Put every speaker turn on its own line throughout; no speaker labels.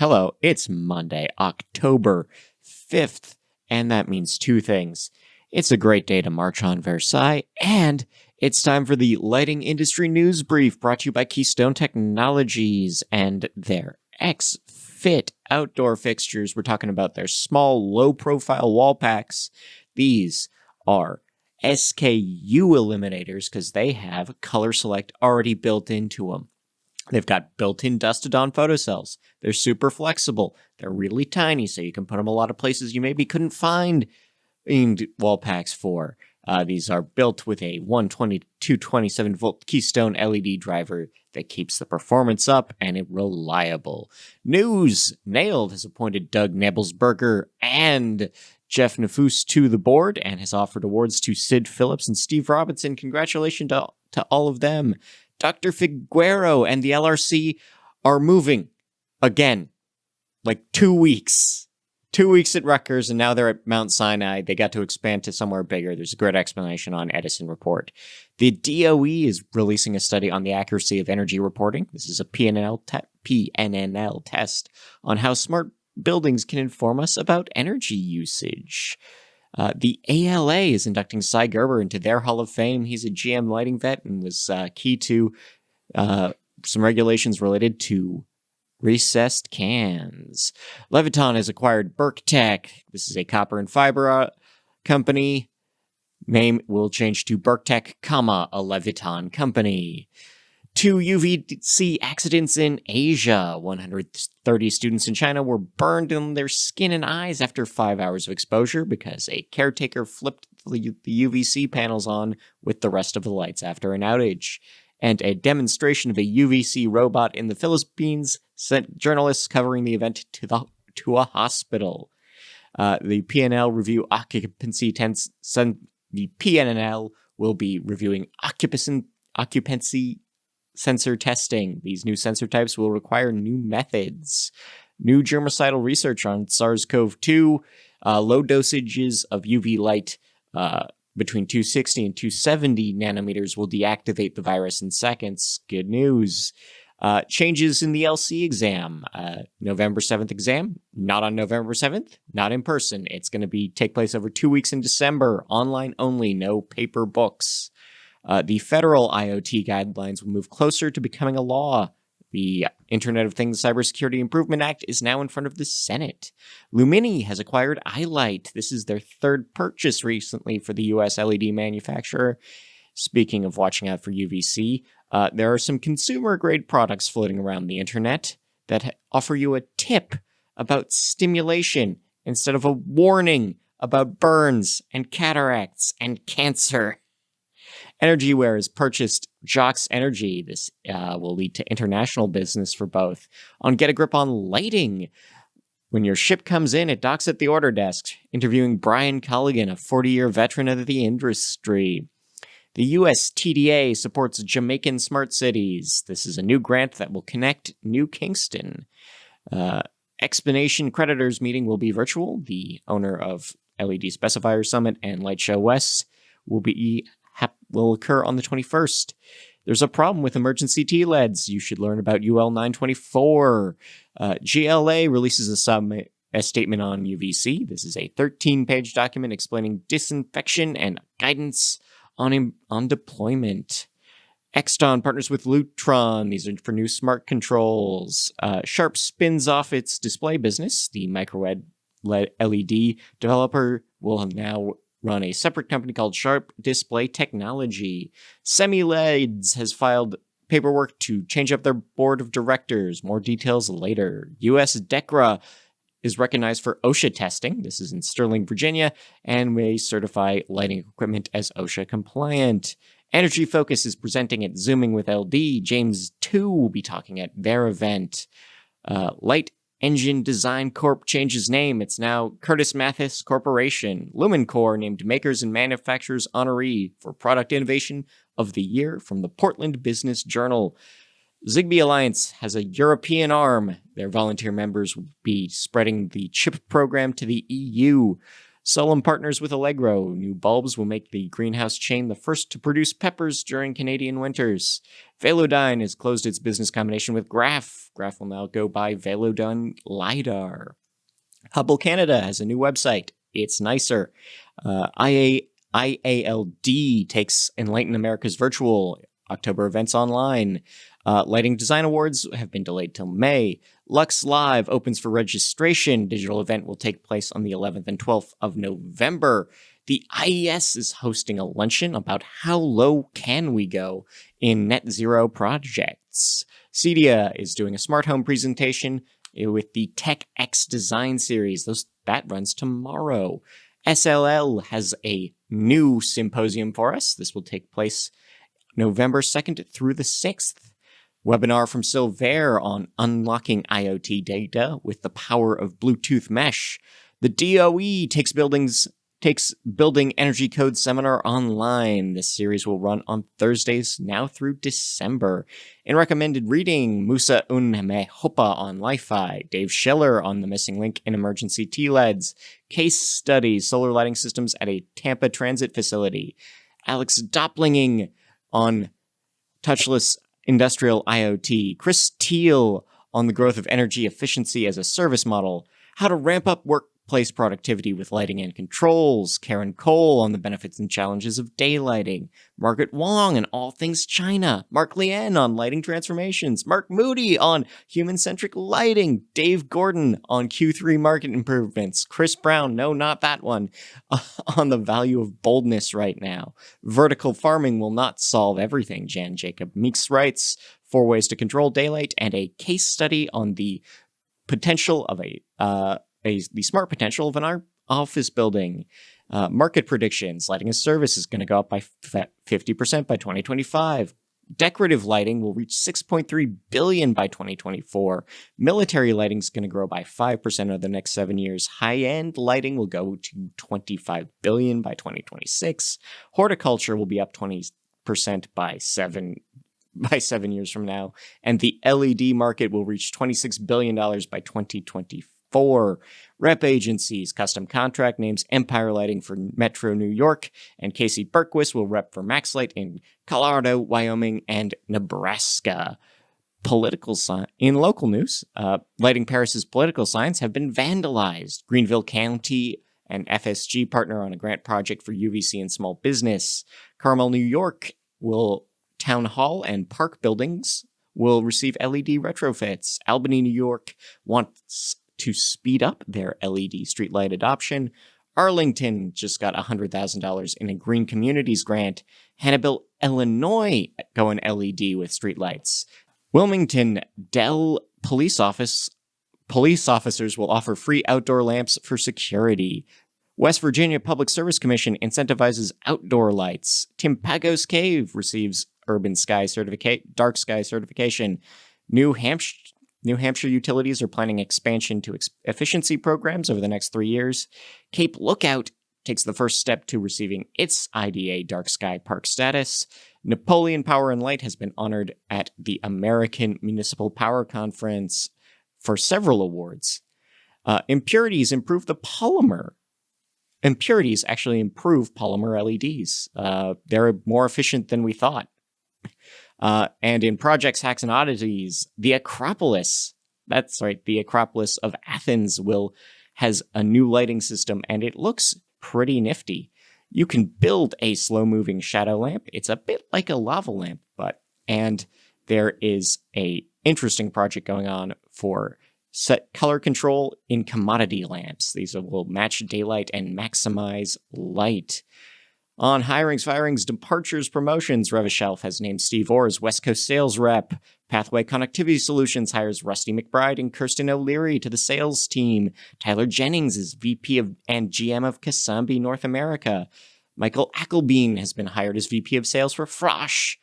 Hello, it's Monday, October 5th, and that means two things. It's a great day to march on Versailles, and it's time for the Lighting Industry Newsbrief brought to you by Keystone Technologies and their X-Fit outdoor fixtures. We're talking about their small, low-profile wall packs. These are SKU eliminators because they have color select already built into them. They've got built-in dusted-on photocells. They're super flexible. They're really tiny, so you can put them a lot of places you maybe couldn't find wall packs for. These are built with a 120 to 27-volt Keystone LED driver that keeps the performance up and it reliable. News! Nailed has appointed Doug Nebelsberger and Jeff Nafus to the board and has offered awards to Sid Phillips and Steve Robinson. Congratulations to all of them. Dr. Figueroa and the LRC are moving again, like 2 weeks. 2 weeks at Rutgers, and now they're at Mount Sinai. They got to expand to somewhere bigger. There's a great explanation on Edison Report. The DoE is releasing a study on the accuracy of energy reporting. This is a PNNL test on how smart buildings can inform us about energy usage. The ALA is inducting Cy Gerber into their Hall of Fame. He's a GM lighting vet and was key to some regulations related to recessed cans. Leviton has acquired BurkTech. This is a copper and fiber company. Name will change to BurkTech, a Leviton company. 2 UVC accidents in Asia. 130 students in China were burned in their skin and eyes after 5 hours of exposure because a caretaker flipped the UVC panels on with the rest of the lights after an outage. And a demonstration of a UVC robot in the Philippines sent journalists covering the event to a hospital. The PNNL review occupancy the PNNL will be reviewing occupancy sensor testing. These new sensor types will require new methods. New germicidal research on SARS-CoV-2. Low dosages of UV light between 260 and 270 nanometers will deactivate the virus in seconds. Good news. Changes in the LC exam. November 7th exam, not on November 7th, not in person. It's going to take place over 2 weeks in December. Online only, no paper books. The federal IoT guidelines will move closer to becoming a law. The Internet of Things Cybersecurity Improvement Act is now in front of the Senate. Lumini has acquired iLight. This is their third purchase recently for the U.S. LED manufacturer. Speaking of watching out for UVC, there are some consumer-grade products floating around the internet that offer you a tip about stimulation instead of a warning about burns and cataracts and cancer. EnergyWare has purchased Jox Energy. This will lead to international business for both. On Get a Grip on Lighting, when your ship comes in, it docks at the order desk, interviewing Brian Culligan, a 40-year veteran of the industry. The U.S. TDA supports Jamaican Smart Cities. This is a new grant that will connect New Kingston. Explanation Creditors meeting will be virtual. The owner of LED Specifier Summit and Light Show West will occur on the 21st. There's a problem with emergency TLEDs. You should learn about UL 924. GLA releases a statement on UVC. This is a 13-page document explaining disinfection and guidance on deployment. Exton partners with Lutron. These are for new smart controls. Sharp spins off its display business. The micro LED developer will now run a separate company called Sharp Display Technology. Semileds has filed paperwork to change up their board of directors. More details later. US DECRA is recognized for OSHA testing. This is in Sterling, Virginia, and may certify lighting equipment as OSHA compliant. Energy Focus is presenting at Zooming with LD. James 2 will be talking at their event. Light Engine Design Corp changes name. It's now Curtis Mathis Corporation. Lumencore named Makers and Manufacturers Honoree for Product Innovation of the Year from the Portland Business Journal. Zigbee Alliance has a European arm. Their volunteer members will be spreading the chip program to the EU. Solom partners with Allegro. New bulbs will make the greenhouse chain the first to produce peppers during Canadian winters. Velodyne has closed its business combination with Graph. Graph will now go by Velodyne LiDAR. Hubble Canada has a new website. It's nicer. IALD takes Enlighten America's virtual. October events online. Lighting Design Awards have been delayed till May. Lux Live opens for registration. Digital event will take place on the 11th and 12th of November. The IES is hosting a luncheon about how low can we go in net zero projects. Cedia is doing a smart home presentation with the Tech X Design Series. That runs tomorrow. SLL has a new symposium for us. This will take place November 2nd through the 6th. Webinar from Silvair on unlocking IoT data with the power of Bluetooth mesh. The DoE takes Building Energy Code seminar online. This series will run on Thursdays now through December. In recommended reading, Musa Unmehopa on Li-Fi, Dave Schiller on the missing link in emergency TLEDs, case studies, solar lighting systems at a Tampa transit facility, Alex Doplinging on touchless industrial IoT, Chris Teal on the growth of energy efficiency as a service model, how to ramp up workplace productivity with lighting and controls, Karen Cole on the benefits and challenges of daylighting, Margaret Wong on all things China, Mark Lien on lighting transformations, Mark Moody on human-centric lighting, Dave Gordon on Q3 market improvements, Chris Brown, no, not that one, on the value of boldness right now. Vertical farming will not solve everything, Jan Jacob Meeks writes, 4 ways to control daylight, and a case study on the potential of the smart potential of an office building. Market predictions. Lighting as service is going to go up by 50% by 2025. Decorative lighting will reach $6.3 billion by 2024. Military lighting is going to grow by 5% over the next 7 years. High-end lighting will go to $25 billion by 2026. Horticulture will be up 20% by 7 years from now. And the LED market will reach $26 billion by 2024. Rep agencies, custom contract names Empire Lighting for Metro New York, and Casey Berquist will rep for MaxLight in Colorado, Wyoming, and Nebraska. In local news, Lighting Paris's political signs have been vandalized. Greenville County and FSG partner on a grant project for UVC and small business. Carmel, New York Town Hall and park buildings will receive LED retrofits. Albany, New York wants to speed up their LED streetlight adoption. Arlington just got $100,000 in a Green Communities grant. Hannibal, Illinois going LED with streetlights. Wilmington Dell police officers will offer free outdoor lamps for security. West Virginia Public Service Commission incentivizes outdoor lights. Timpagos Cave receives Urban Sky Dark Sky certification. New Hampshire utilities are planning expansion to efficiency programs over the next 3 years. Cape Lookout takes the first step to receiving its IDA Dark Sky Park status. Napoleon Power and Light has been honored at the American Municipal Power Conference for several awards. Impurities improve the polymer. Impurities actually improve polymer LEDs. They're more efficient than we thought. And in Projects, Hacks, and Oddities, the Acropolis, that's right, the Acropolis of Athens has a new lighting system, and it looks pretty nifty. You can build a slow-moving shadow lamp. It's a bit like a lava lamp, and there is a interesting project going on for set color control in commodity lamps. These will match daylight and maximize light. On hirings, firings, departures, promotions, Revishelf has named Steve Orr as West Coast sales rep. Pathway Connectivity Solutions hires Rusty McBride and Kirsten O'Leary to the sales team. Tyler Jennings is VP and GM of Kasambi North America. Michael Ackelbein has been hired as VP of sales for Frosch.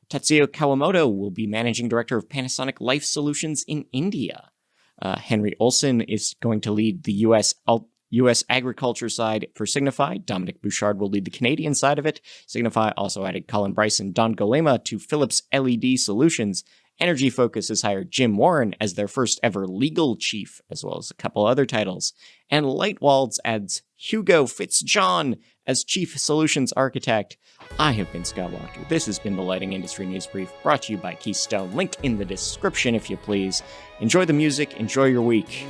Tetsuya Kawamoto will be managing director of Panasonic Life Solutions in India. Henry Olson is going to lead the U.S. agriculture side for Signify. Dominic Bouchard will lead the Canadian side of it. Signify also added Colin Bryce and Don Golema to Philips LED Solutions. Energy Focus has hired Jim Warren as their first ever legal chief, as well as a couple other titles. And Lightwalds adds Hugo Fitzjohn as chief solutions architect. I have been Scott Walker. This has been the Lighting Industry News Brief, brought to you by Keystone. Link in the description if you please. Enjoy the music, enjoy your week.